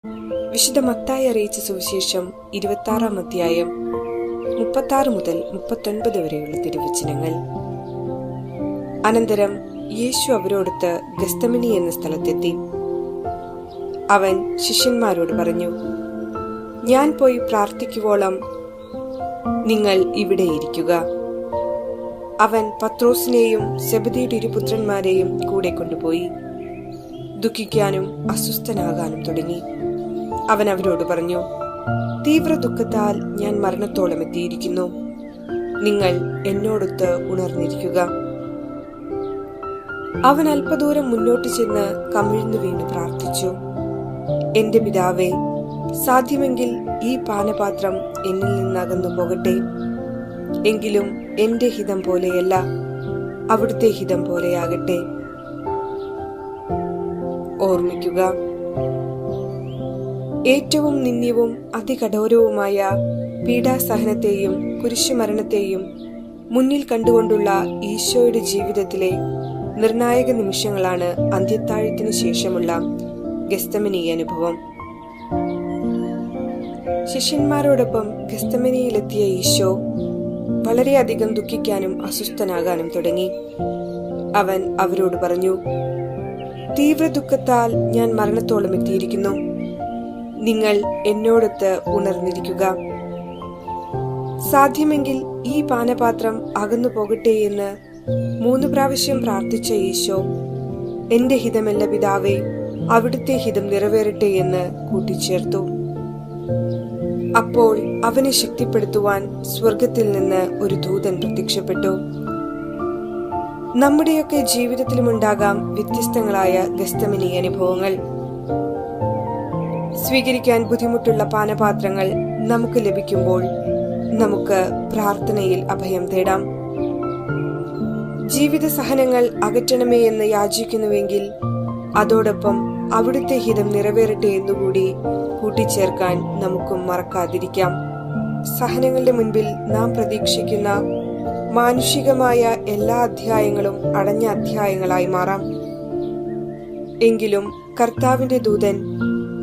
വിശുദ്ധ മത്തായി അറിയിച്ച സുവിശേഷം 26-ാം അധ്യായം 36 മുതൽ 39 വരെയുള്ള തിരുവചനങ്ങൾ. അനന്തരം യേശു അവരോടൊത്ത് ഗെത്സമനി എന്ന സ്ഥലത്തെത്തി. അവൻ ശിഷ്യന്മാരോട് പറഞ്ഞു, ഞാൻ പോയി പ്രാർത്ഥിക്കുവോളം നിങ്ങൾ ഇവിടെ ഇരിക്കുക. അവൻ പത്രോസിനെയും സെബദിയുടെ ഇരുപുത്രന്മാരെയും കൂടെ കൊണ്ടുപോയി. ദുഃഖിക്കാനും അസ്വസ്ഥനാകാനും തുടങ്ങി. അവൻ അവരോട് പറഞ്ഞു, തീവ്ര ദുഃഖത്താൽ ഞാൻ മരണത്തോളം എത്തിയിരിക്കുന്നു. നിങ്ങൾ എന്നോടൊത്ത് ഉണർന്നിരിക്കുക. അവൻ അല്പദൂരം മുന്നോട്ട് ചെന്ന് കമിഴ്ന്നു വീണ് പ്രാർത്ഥിച്ചു, എന്റെ പിതാവേ, സാധ്യമെങ്കിൽ ഈ പാനപാത്രം എന്നിൽ നിന്നകന്നു പോകട്ടെ. എങ്കിലും എന്റെ ഹിതം പോലെയല്ല, അവിടുത്തെ ഹിതം പോലെയാകട്ടെ. ഓർമ്മിക്കുക, ഏറ്റവും നിന്ദ്യവും അതികഠോരവുമായ പീഡാസഹനത്തെയും കുരിശുമരണത്തെയും മുന്നിൽ കണ്ടുകൊണ്ടുള്ള ഈശോയുടെ ജീവിതത്തിലെ നിർണായക നിമിഷങ്ങളാണ് അന്ത്യത്താഴത്തിനു ശേഷമുള്ള ഗെത്സമനി അനുഭവം. ശിഷ്യന്മാരോടൊപ്പം ഗെത്സമനിയിലെത്തിയ ഈശോ വളരെയധികം ദുഃഖിക്കാനും അസ്വസ്ഥനാകാനും തുടങ്ങി. അവൻ അവരോട് പറഞ്ഞു, തീവ്ര ദുഃഖത്താൽ ഞാൻ മരണത്തോളം എത്തിയിരിക്കുന്നു. നിങ്ങൾ എന്നോടൊത്ത് ഉണർന്നിരിക്കുക. സാധ്യമെങ്കിൽ ഈ പാനപാത്രം അകന്നു പോകട്ടെ എന്ന് 3 പ്രാവശ്യം പ്രാർത്ഥിച്ച ഈശോ, എന്റെ ഹിതമല്ല പിതാവേ, അവിടുത്തെ ഹിതം നിറവേറട്ടെ എന്ന് കൂട്ടിച്ചേർത്തു. അപ്പോൾ അവനെ ശക്തിപ്പെടുത്തുവാൻ സ്വർഗത്തിൽ നിന്ന് ഒരു ദൂതൻ പ്രത്യക്ഷപ്പെട്ടു. നമ്മുടെയൊക്കെ ജീവിതത്തിലുമുണ്ടാകാം വ്യത്യസ്തങ്ങളായ ഗെത്സമനി അനുഭവങ്ങൾ. സ്വീകരിക്കാൻ ബുദ്ധിമുട്ടുള്ള പാനപാത്രങ്ങൾ നമുക്ക് ലഭിക്കുമ്പോൾ നമുക്ക് പ്രാർത്ഥനയിൽ അഭയം തേടാം. ജീവിത സഹനങ്ങൾ അകറ്റണമേ എന്ന് യാചിക്കുന്നുവെങ്കിൽ അതോടൊപ്പം അവിടുത്തെ ഹിതം നിറവേറട്ടെ എന്നുകൂടി കൂട്ടിച്ചേർക്കാൻ നമുക്കും മറക്കാതിരിക്കാം. സഹനങ്ങളുടെ മുൻപിൽ നാം പ്രതീക്ഷിക്കുന്ന മാനുഷികമായ എല്ലാ അധ്യായങ്ങളും അടഞ്ഞ അധ്യായങ്ങളായി മാറാം. എങ്കിലും കർത്താവിന്റെ ദൂതൻ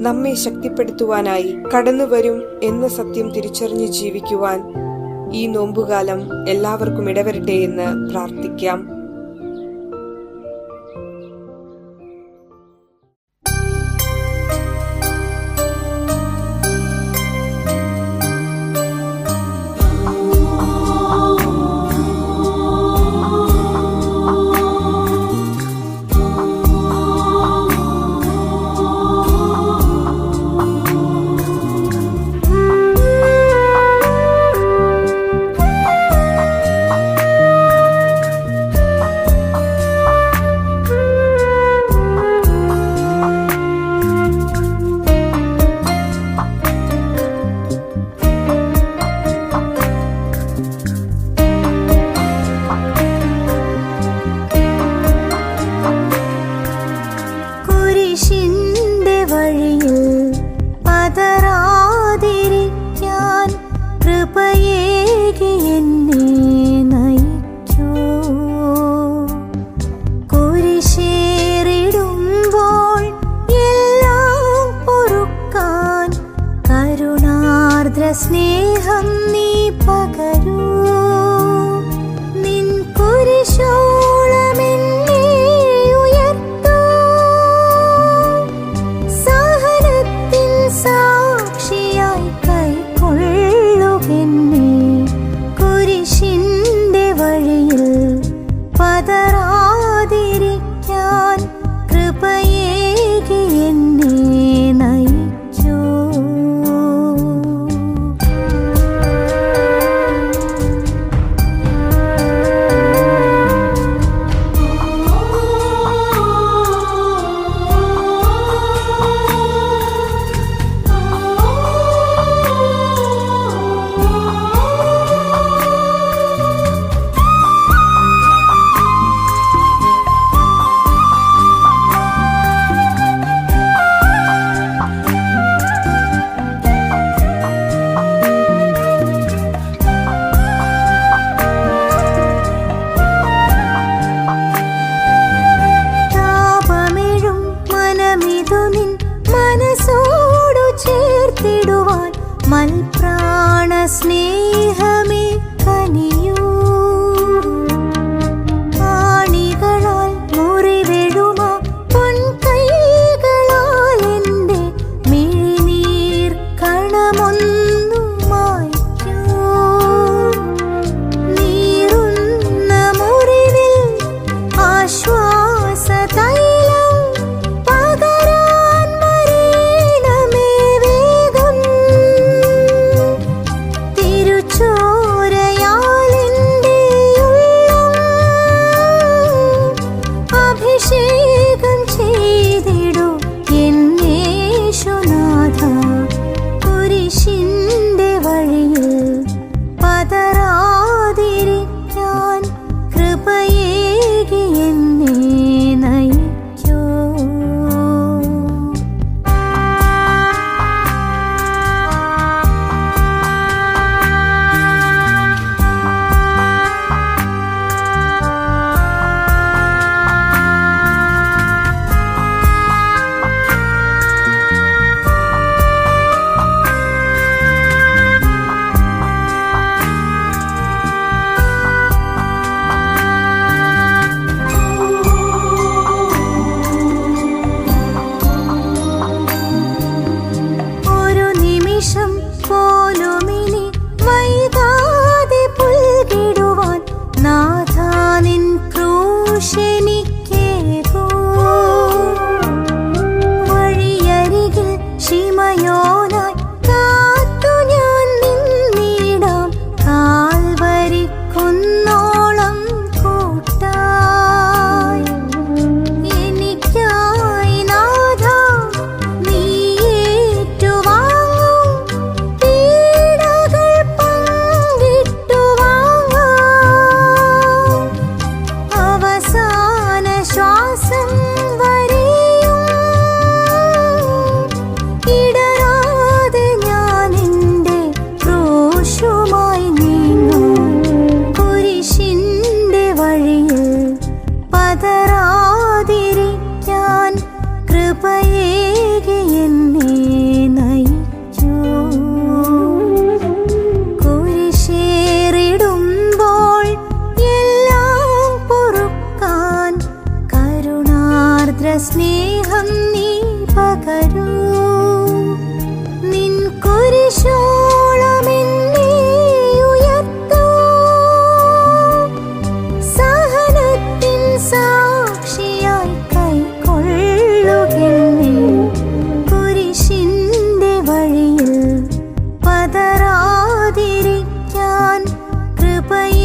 നമ്മെ ശക്തിപ്പെടുത്തുവാനായി കടന്നുവരും എന്ന സത്യം തിരിച്ചറിഞ്ഞ് ജീവിക്കുവാൻ ഈ നോമ്പുകാലം എല്ലാവർക്കും ഇടവരട്ടെ എന്ന് പ്രാർത്ഥിക്കാം. സ്നേഹം നീ പകരൂ, നിൻ കുരിശോളമെന്നെ ഉയർത്തൂ. സഹനത്തിൻ സാക്ഷിയായി കൈക്കൊള്ളുകെന്നെ, കുരിശിന്റെ വഴിയിൽ പതറാതിരിക്കാൻ കൃപയേകി എന്നെ നയിക്കൂ. മൽപ്രാണ സ്നേഹമേ കനിയൂ. ആണികളാൽ മുറിവെഴുമ പൊൻകൈകളാൽ എൻ്റെ മിഴിനീർ കണമൊന്നു മായ്ക്കൂ. നീറുന്ന മുറിവിൽ ആശ്വാസതൈലം പകരാൻ വരേണമേ വേഗം. തിരുച്ചോരയാൽ എൻ്റെ ഉള്ളം അഭിഷേകം ചെയ്തിടൂ എന്നേശുനാഥ. കുരിശിന്റെ വഴിയിൽ പതറാതിരിക്കാൻ കൃപയേകി എന്നെ നയിക്കൂ. ഒരു നിമിഷം പോലുമിനി വൈകാതെ പുൽകിടുവാൻ നാഥാ നിൻ ക്രൂശെനിക്കേകൂ. വഴിയരികിൽ ശിമയോനായി കാത്തു ഞാൻ നിന്നിടാം കാൽവരിക്കുന്നോളം കൂട്ടായി. എനിക്കായി നാഥാ നീ ഏറ്റുവാങ്ങൂ. പീഡകൾ പങ്കിട്ടു വാങ്ങാം. അവസാന ശ്വാസം വരെയും ഇടരാതെ ഞാൻ എൻ്റെ ക്രൂശുമായി നീങ്ങും. കുരിശിന്റെ വഴിയിൽ പതറാതിരിക്കാൻ കൃപയേകി എന്നെ നയിക്കൂ. കുരിശേറിടുമ്പോൾ എല്ലാം പൊറുക്കാൻ കരുണാർദ്ര സ്നേഹം നീ പകരൂ. നിൻ കുരിശോളം എന്നെ ഉയർത്തൂ. സഹനത്തിൻ സാക്ഷിയായി കൈക്കൊള്ളുകെന്നെ. കുരിശിന്റെ വഴിയിൽ പതറാതിരിക്കാൻ കൃപയെ